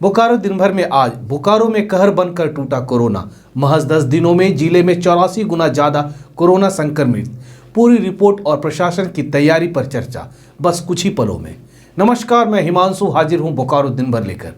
बोकारो दिन भर में आज बोकारो में कहर बनकर टूटा कोरोना। महज 10 दिनों में जिले में 84 गुना ज्यादा कोरोना संक्रमित। पूरी रिपोर्ट और प्रशासन की तैयारी पर चर्चा बस कुछ ही पलों में। नमस्कार, मैं हिमांशु हाजिर हूं बोकारो दिन भर लेकर।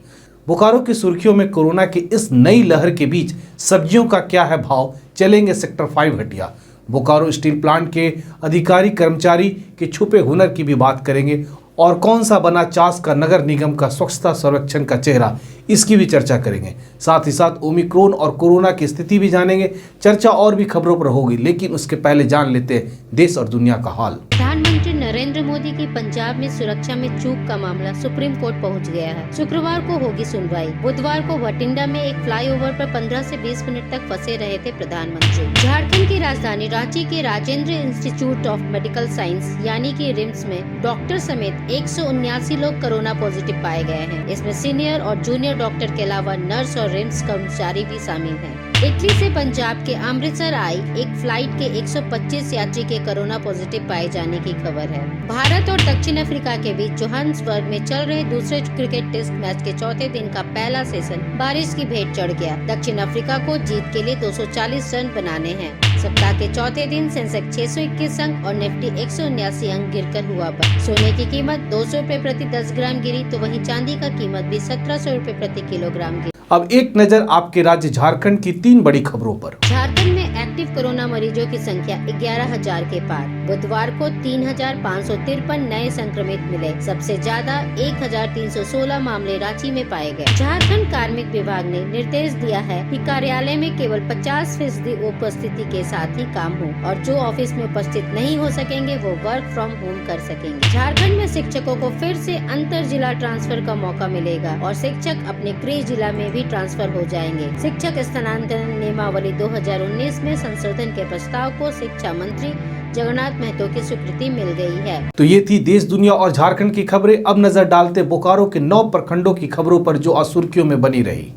बोकारो की सुर्खियों में कोरोना की इस नई लहर के बीच सब्जियों का क्या है भाव, चलेंगे sector 5 Hatia. Bokaro steel plant के अधिकारी कर्मचारी के छुपे हुनर की भी बात करेंगे और कौन सा बना चास का नगर निगम का स्वच्छता सर्वेक्षण का चेहरा, इसकी भी चर्चा करेंगे। साथ ही साथ ओमिक्रॉन और कोरोना की स्थिति भी जानेंगे। चर्चा और भी खबरों पर होगी, लेकिन उसके पहले जान लेते हैं देश और दुनिया का हाल। प्रधानमंत्री नरेंद्र मोदी की पंजाब में सुरक्षा में चूक का मामला सुप्रीम कोर्ट पहुंच गया है। शुक्रवार को होगी सुनवाई। बुधवार को भटिंडा में एक फ्लाईओवर पर 15 से 20 मिनट तक फंसे रहे थे प्रधानमंत्री। झारखंड की राजधानी रांची के Rajendra institute of medical science यानी कि रिम्स में डॉक्टर समेत 179 लोग कोरोना पॉजिटिव पाए गए हैं। इसमें सीनियर और जूनियर डॉक्टर के अलावा नर्स और रिम्स कर्मचारी भी शामिल हैं। इटली से पंजाब के अमृतसर आई एक फ्लाइट के 125 यात्री के कोरोना पॉजिटिव पाए जाने की खबर है। भारत और दक्षिण अफ्रीका के बीच जोहान्सबर्ग में चल रहे दूसरे क्रिकेट टेस्ट मैच के चौथे दिन का पहला सेशन बारिश की भेंट चढ़ गया। दक्षिण अफ्रीका को जीत के लिए 240 रन बनाने हैं। सप्ताह के चौथे दिन सेंसेक्स 621 अंक और निफ्टी 179 अंक गिरकर हुआ बंद। सोने की कीमत 200 रुपए प्रति 10 ग्राम गिरी, तो वहीं चांदी का कीमत भी 1700 रुपए प्रति किलोग्राम गिरी। अब एक नजर आपके राज्य झारखंड की 3 बड़ी खबरों पर। झारखंड में एक्टिव कोरोना मरीजों की संख्या 11,000 के पार। बुधवार को 3,553 नए संक्रमित मिले। सबसे ज्यादा 1,316 मामले रांची में पाए गए। झारखंड कार्मिक विभाग ने निर्देश दिया है कि कार्यालय में केवल 50% उपस्थिति के साथ ही काम हो और जो ऑफिस में उपस्थित नहीं हो सकेंगे वो वर्क फ्रॉम होम कर सकेंगे। झारखंड में शिक्षकों को फिर से अंतर जिला ट्रांसफर का मौका मिलेगा और शिक्षक अपने गृह जिला में भी ट्रांसफर हो जाएंगे। शिक्षक स्थानांतरण नियमावली 2019 में संशोधन के प्रस्ताव को शिक्षा मंत्री जगन्नाथ महतो की स्वीकृति मिल गई है। तो ये थी देश, दुनिया और झारखंड की खबरें। अब नजर डालते बोकारो के 9 प्रखंडों की खबरों पर जो आज सुर्खियों में बनी रही।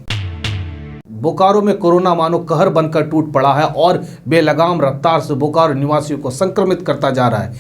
बोकारो में कोरोना मानो कहर बनकर टूट पड़ा है और बेलगाम रफ्तार से बोकारो निवासियों को संक्रमित करता जा रहा है।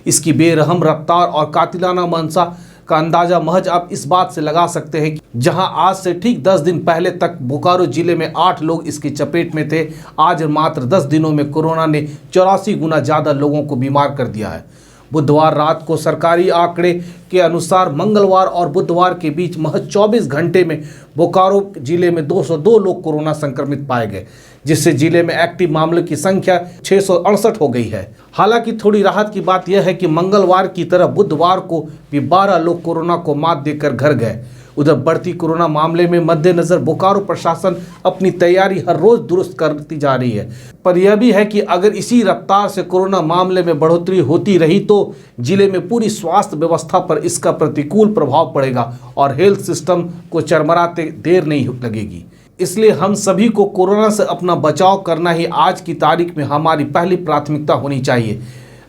इसकी बेरहम रफ्तार और कातिलाना मंशा का अंदाजा महज आप इस बात से लगा सकते हैं कि जहां आज से ठीक 10 दिन पहले तक बोकारो जिले में 8 लोग इसकी चपेट में थे, आज मात्र 10 दिनों में कोरोना ने 84 गुना ज़्यादा लोगों को बीमार कर दिया है। बुधवार रात को सरकारी आंकड़े के अनुसार मंगलवार और बुधवार के बीच महज 24 घंटे में बोकारो जिले में 202 लोग कोरोना संक्रमित पाए गए, जिससे जिले में एक्टिव मामलों की संख्या 668 हो गई है। हालांकि थोड़ी राहत की बात यह है कि मंगलवार की तरह बुधवार को भी 12 लोग कोरोना को मात देकर घर गए। उधर बढ़ती कोरोना मामले में मद्देनजर बोकारो प्रशासन अपनी तैयारी हर रोज दुरुस्त करती जा रही है। पर यह भी है कि अगर इसी रफ्तार से कोरोना मामले में बढ़ोतरी होती रही तो जिले में पूरी स्वास्थ्य व्यवस्था पर इसका प्रतिकूल प्रभाव पड़ेगा और हेल्थ सिस्टम को चरमराते देर नहीं लगेगी। इसलिए हम सभी को कोरोना से अपना बचाव करना ही आज की तारीख में हमारी पहली प्राथमिकता होनी चाहिए।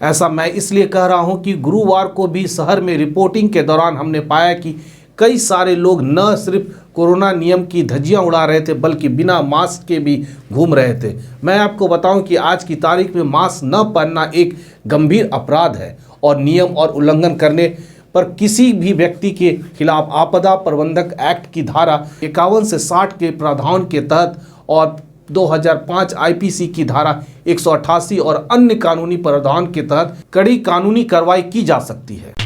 ऐसा मैं इसलिए कह रहा हूं कि गुरुवार को भी शहर में रिपोर्टिंग के दौरान हमने पाया कि कई सारे लोग न सिर्फ कोरोना नियम की धज्जियां उड़ा रहे थे बल्कि बिना मास्क के भी घूम रहे थे। मैं आपको बताऊं कि आज की तारीख में मास्क न पहनना एक गंभीर अपराध है और नियम और उल्लंघन करने पर किसी भी व्यक्ति के खिलाफ आपदा प्रबंधक एक्ट की धारा 51 से 60 के प्रावधान के तहत और 2005 आईपीसी की धारा 188 और अन्य कानूनी प्रावधान के तहत कड़ी कानूनी कार्रवाई की जा सकती है।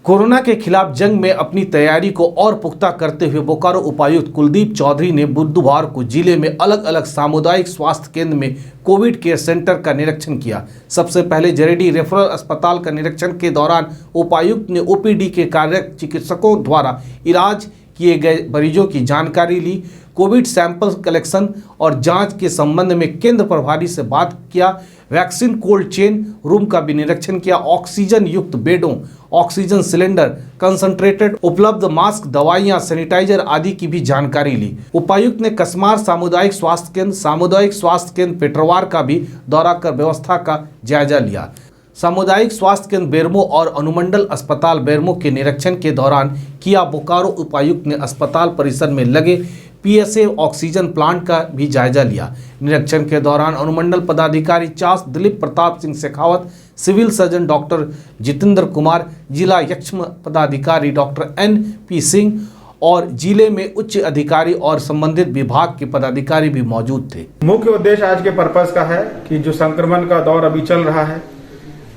कोरोना के खिलाफ जंग में अपनी तैयारी को और पुख्ता करते हुए बोकारो उपायुक्त कुलदीप चौधरी ने बुधवार को जिले में अलग अलग सामुदायिक स्वास्थ्य केंद्र में कोविड केयर सेंटर का निरीक्षण किया। सबसे पहले जरेडी रेफरल अस्पताल का निरीक्षण के दौरान उपायुक्त ने ओपीडी के कार्यरत चिकित्सकों द्वारा इलाज किए गए मरीजों की जानकारी ली, कोविड सैंपल कलेक्शन और जांच के संबंध में केंद्र प्रभारी से बात किया, वैक्सीन कोल्ड चेन रूम का भी निरीक्षण किया, ऑक्सीजन युक्त बेडों, ऑक्सीजन सिलेंडर, कंसंट्रेटेड उपलब्ध मास्क, दवाइयां, सैनिटाइजर आदि की भी जानकारी ली। उपायुक्त ने कसमार सामुदायिक स्वास्थ्य केंद्र पेटरवार का भी दौरा कर व्यवस्था का जायजा लिया। सामुदायिक स्वास्थ्य केंद्र बेरमो और अनुमंडल अस्पताल बेरमो के निरीक्षण के दौरान किया बोकारो उपायुक्त ने अस्पताल परिसर में लगे पीएसए ऑक्सीजन प्लांट का भी जायजा लिया। निरीक्षण के दौरान अनुमंडल पदाधिकारी Chas Dilip Pratap Singh Shekhawat, civil surgeon doctor Jitendra Kumar, जिला यक्ष्म पदाधिकारी डॉक्टर एन पी सिंह और जिले में उच्च अधिकारी और संबंधित विभाग के पदाधिकारी भी मौजूद थे। मुख्य उद्देश्य आज के पर्पस का है कि जो संक्रमण का दौर अभी चल रहा है,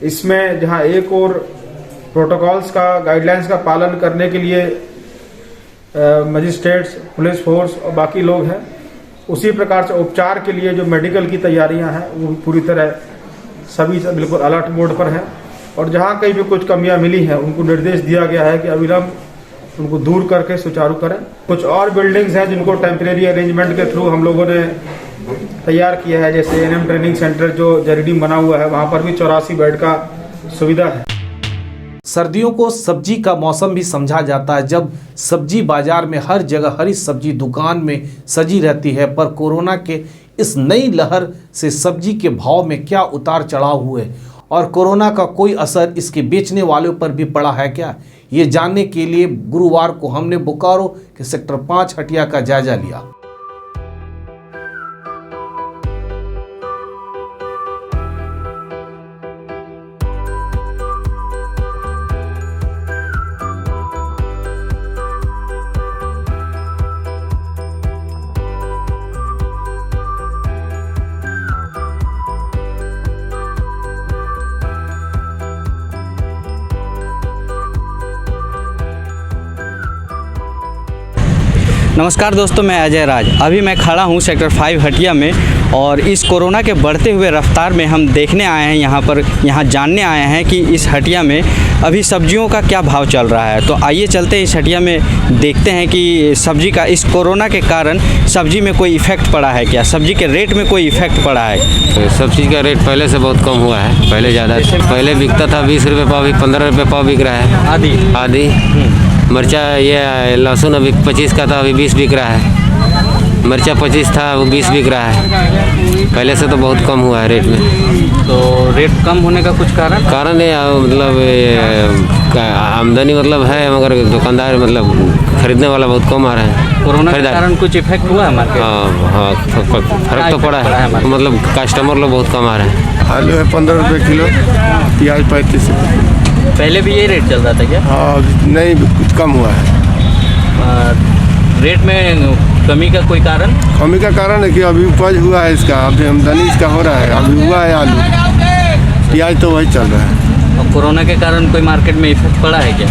इसमें जहां एक और प्रोटोकॉल्स का, गाइडलाइंस का पालन करने के लिए मजिस्ट्रेट्स, पुलिस फोर्स और बाकी लोग हैं, उसी प्रकार से उपचार के लिए जो मेडिकल की तैयारियां हैं वो पूरी तरह सभी बिल्कुल अलर्ट मोड पर हैं। और जहां कहीं भी कुछ कमियां मिली हैं उनको निर्देश दिया गया है कि अविलंब उनको दूर करके सुचारू करें। कुछ और बिल्डिंग्स हैं जिनको टेम्परेरी अरेंजमेंट के थ्रू हम लोगों ने तैयार किया है, जैसे एनएम ट्रेनिंग सेंटर जो जरीडीम बना हुआ है, वहाँ पर भी 84 बेड का सुविधा है। सर्दियों को सब्जी का मौसम भी समझा जाता है, जब सब्जी बाजार में हर जगह हरी सब्जी दुकान में सजी रहती है। पर कोरोना के इस नई लहर से सब्जी के भाव में क्या उतार चढ़ाव हुए और कोरोना का कोई असर इसके बेचने वालों पर भी पड़ा है क्या, ये जानने के लिए गुरुवार को हमने बोकारो के सेक्टर 5 हटिया का जायजा लिया। नमस्कार दोस्तों, मैं अजय राज। अभी मैं खड़ा हूं सेक्टर 5 हटिया में और इस कोरोना के बढ़ते हुए रफ्तार में हम देखने आए हैं यहाँ जानने आए हैं कि इस हटिया में अभी सब्जियों का क्या भाव चल रहा है। तो आइए चलते हैं इस हटिया में, देखते हैं कि सब्जी का इस कोरोना के कारण सब्जी में कोई इफ़ेक्ट पड़ा है क्या, सब्जी के रेट में कोई इफ़ेक्ट पड़ा है। सब चीज़ का रेट पहले से बहुत कम हुआ है। पहले ज़्यादा, पहले बिकता था 20 रुपये पाव, अभी 15 रुपये पाव बिक रहा है आधी। मिर्चा, ये लहसुन अभी 25 का था, अभी 20 बिक रहा है। मिर्चा 25 था, वो 20 बिक रहा है। पहले से तो बहुत कम हुआ है रेट में। तो रेट कम होने का कुछ कारण है, मतलब आमदनी मतलब है, मगर दुकानदार मतलब खरीदने वाला बहुत कम आ रहा है। कोरोना के कारण कुछ इफेक्ट हुआ है मार्केट? हाँ, फर्क तो पड़ा है, मतलब कस्टमर लोग बहुत कम आ रहे हैं। आलू है 15 रुपये किलो, प्याज 35 रुपये। पहले भी ये रेट चल रहा था क्या? हाँ, नहीं, कुछ कम हुआ है। रेट में कमी का कोई कारण? कमी का कारण है कि अभी उपज हुआ है इसका, अभी आमदनी इसका हो रहा है, अभी हुआ है आलू, प्याज तो वही चल रहा है। और कोरोना के कारण कोई मार्केट में इफेक्ट पड़ा है क्या?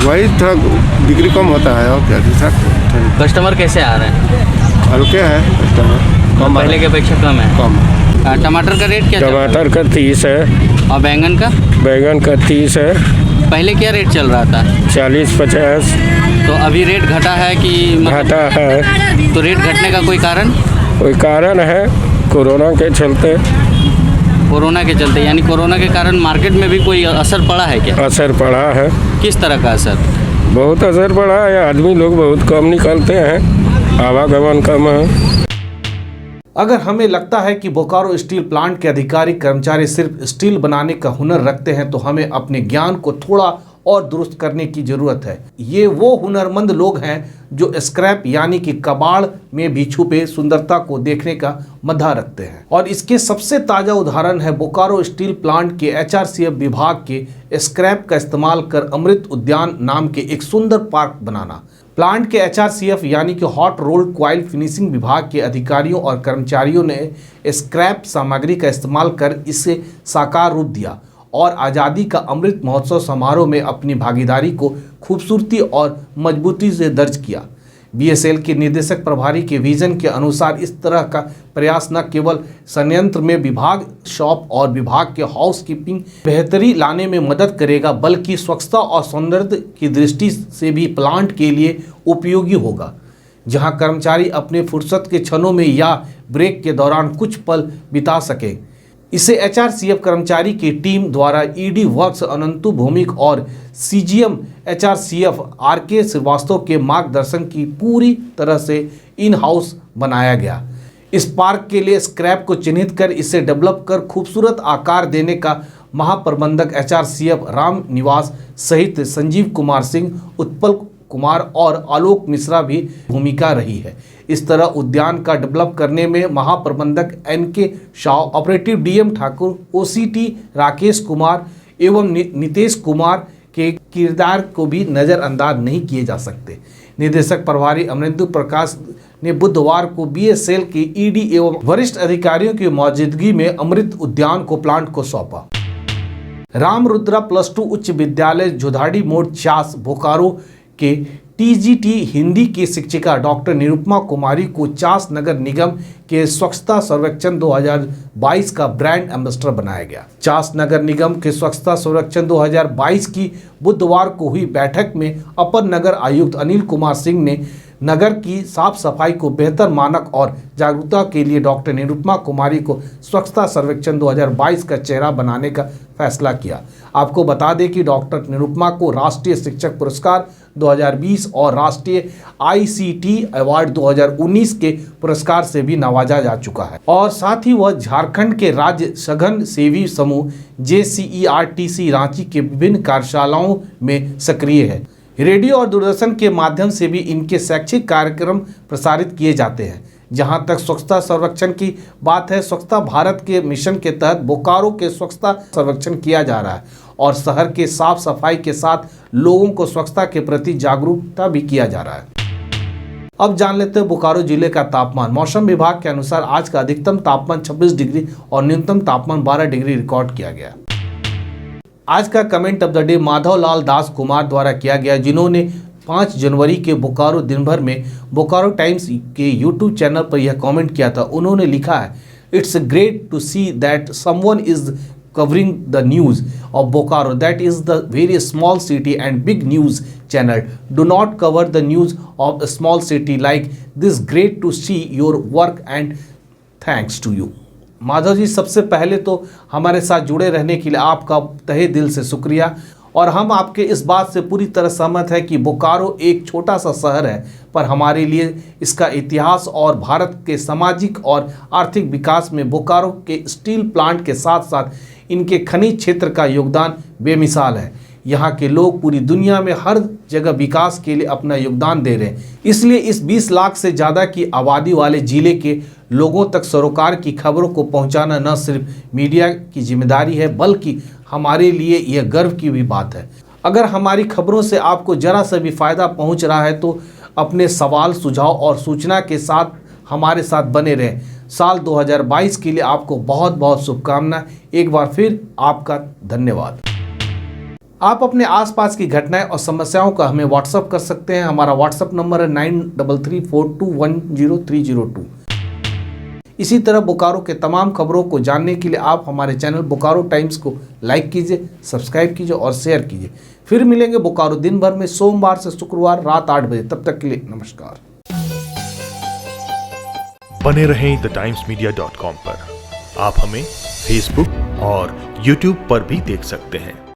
वही थोड़ा बिक्री कम होता है और क्या। कस्टमर कैसे आ रहे हैं? हल्के है कस्टमर, कम पहले के अपेक्षा कम है। टमाटर का रेट क्या? टमाटर का 30 है। और बैंगन का? बैंगन का 30 है। पहले क्या रेट चल रहा था? 40-50। तो अभी रेट घटा है कि घटा है? तो रेट घटने का कोई कारण? कोई कारण है, कोरोना के चलते। कोरोना के चलते, यानी कोरोना के कारण मार्केट में भी कोई असर पड़ा है क्या? असर पड़ा है। किस तरह का असर? बहुत असर पड़ा है, आदमी लोग बहुत कम निकलते हैं, आवागमन कम है। अगर हमें लगता है कि बोकारो स्टील प्लांट के अधिकारी कर्मचारी सिर्फ स्टील बनाने का हुनर रखते हैं, तो हमें अपने ज्ञान को थोड़ा और दुरुस्त करने की जरूरत है। ये वो हुनरमंद लोग हैं जो स्क्रैप यानी कि कबाड़ में भी छुपे सुंदरता को देखने का मद्दा रखते हैं। और इसके सबसे ताज़ा उदाहरण है बोकारो स्टील प्लांट के एचआरसीएफ विभाग के स्क्रैप का इस्तेमाल कर अमृत उद्यान नाम के एक सुंदर पार्क बनाना। प्लांट के एचआरसीएफ यानी कि हॉट रोल्ड क्वाइल फिनिशिंग विभाग के अधिकारियों और कर्मचारियों ने स्क्रैप सामग्री का इस्तेमाल कर इसे साकार रूप दिया और आज़ादी का अमृत महोत्सव समारोह में अपनी भागीदारी को खूबसूरती और मजबूती से दर्ज किया। बीएसएल के निदेशक प्रभारी के विजन के अनुसार इस तरह का प्रयास न केवल संयंत्र में विभाग, शॉप और विभाग के हाउस कीपिंग बेहतरी लाने में मदद करेगा, बल्कि स्वच्छता और सौंदर्य की दृष्टि से भी प्लांट के लिए उपयोगी होगा, जहां कर्मचारी अपने फुर्सत के क्षणों में या ब्रेक के दौरान कुछ पल बिता सकें। इसे एचआरसीएफ कर्मचारी की टीम द्वारा ईडी वर्क्स अनंतु भौमिक और सीजीएम एचआरसीएफ आरके श्रीवास्तव के मार्गदर्शन की पूरी तरह से इन हाउस बनाया गया। इस पार्क के लिए स्क्रैप को चिन्हित कर इसे डेवलप कर खूबसूरत आकार देने का महाप्रबंधक एचआरसीएफ राम निवास सहित संजीव कुमार सिंह, उत्पल कुमार और आलोक मिश्रा भी भूमिका रही है। इस तरह उद्यान का डेवलप करने में महाप्रबंधक NK Shah, operative DM Thakur, OCT Rakesh Kumar एवं नितेश कुमार के किरदार को भी नज़रअंदाज नहीं किए जा सकते। निदेशक प्रभारी अमरेंद्र प्रकाश ने बुधवार को बीएसएल के ईडी एवं वरिष्ठ अधिकारियों की मौजूदगी में अमृत उद्यान को प्लांट को सौंपा। रामरुद्रा +2 उच्च विद्यालय जुधाड़ी मोड़ चास बोकारो के टीजीटी हिंदी की शिक्षिका डॉक्टर निरुपमा कुमारी को चास नगर निगम के स्वच्छता सर्वेक्षण 2022 का ब्रांड एम्बेसडर बनाया गया। चास नगर निगम के स्वच्छता सर्वेक्षण 2022 की बुधवार को हुई बैठक में अपर नगर आयुक्त अनिल कुमार सिंह ने नगर की साफ सफाई को बेहतर मानक और जागरूकता के लिए डॉक्टर निरुपमा कुमारी को स्वच्छता सर्वेक्षण 2022 का चेहरा बनाने का फैसला किया। आपको बता दें कि डॉक्टर निरुपमा को राष्ट्रीय शिक्षक पुरस्कार 2020 और राष्ट्रीय आईसीटी अवार्ड 2019 के पुरस्कार से भी नवाजा जा चुका है और साथ ही वह झारखंड के राज्य सघन सेवी समूह JCERTC रांची के विभिन्न कार्यशालाओं में सक्रिय है। रेडियो और दूरदर्शन के माध्यम से भी इनके शैक्षिक कार्यक्रम प्रसारित किए जाते हैं। जहां तक स्वच्छता सर्वेक्षण की बात है, स्वच्छता भारत के मिशन के तहत बोकारो के स्वच्छता सर्वेक्षण किया जा रहा है और शहर के साफ सफाई के साथ लोगों को स्वच्छता के प्रति जागरूकता भी किया जा रहा है। अब जान लेते हैं बोकारो जिले का तापमान। मौसम विभाग के अनुसार आज का अधिकतम तापमान 26 डिग्री और न्यूनतम तापमान 12 डिग्री रिकॉर्ड किया गया। आज का comment of the day Madhavlal Das Kumar द्वारा किया गया, जिन्होंने 5 जनवरी के बोकारो दिन भर में बोकारो टाइम्स के यूट्यूब चैनल पर यह कमेंट किया था। उन्होंने लिखा है, it's great to see that someone is covering the news of Bokaro, that is the very small city, and big news channel do not cover the news of a small city like this. Great to see your work and thanks to you. Madhav ji, सबसे पहले तो हमारे साथ जुड़े रहने के लिए आपका तहे दिल से शुक्रिया और हम आपके इस बात से पूरी तरह सहमत है कि बोकारो एक छोटा सा शहर है, पर हमारे लिए इसका इतिहास और भारत के सामाजिक और आर्थिक विकास में बोकारो के स्टील प्लांट के साथ साथ इनके खनिज क्षेत्र का योगदान बेमिसाल है। यहाँ के लोग पूरी दुनिया में हर जगह विकास के लिए अपना योगदान दे रहे हैं। इसलिए इस 20 लाख से ज़्यादा की आबादी वाले जिले के लोगों तक सरोकार की खबरों को पहुँचाना न सिर्फ मीडिया की जिम्मेदारी है, बल्कि हमारे लिए यह गर्व की भी बात है। अगर हमारी खबरों से आपको ज़रा सा भी फ़ायदा पहुँच रहा है तो अपने सवाल, सुझाव और सूचना के साथ हमारे साथ बने रहें। साल 2022 के लिए आपको बहुत बहुत शुभकामनाएं। एक बार फिर आपका धन्यवाद। आप अपने आसपास की घटनाएं और समस्याओं का हमें व्हाट्सअप कर सकते हैं। हमारा व्हाट्सअप नंबर है 9334210302। इसी तरह बोकारो के तमाम खबरों को जानने के लिए आप हमारे चैनल बोकारो टाइम्स को लाइक कीजिए, सब्सक्राइब कीजिए और शेयर कीजिए। फिर मिलेंगे बोकारो दिन भर में सोमवार से शुक्रवार रात 8 बजे। तब तक के लिए नमस्कार। बने रहें thetimesmedia.com पर। आप हमें फेसबुक और यूट्यूब पर भी देख सकते हैं।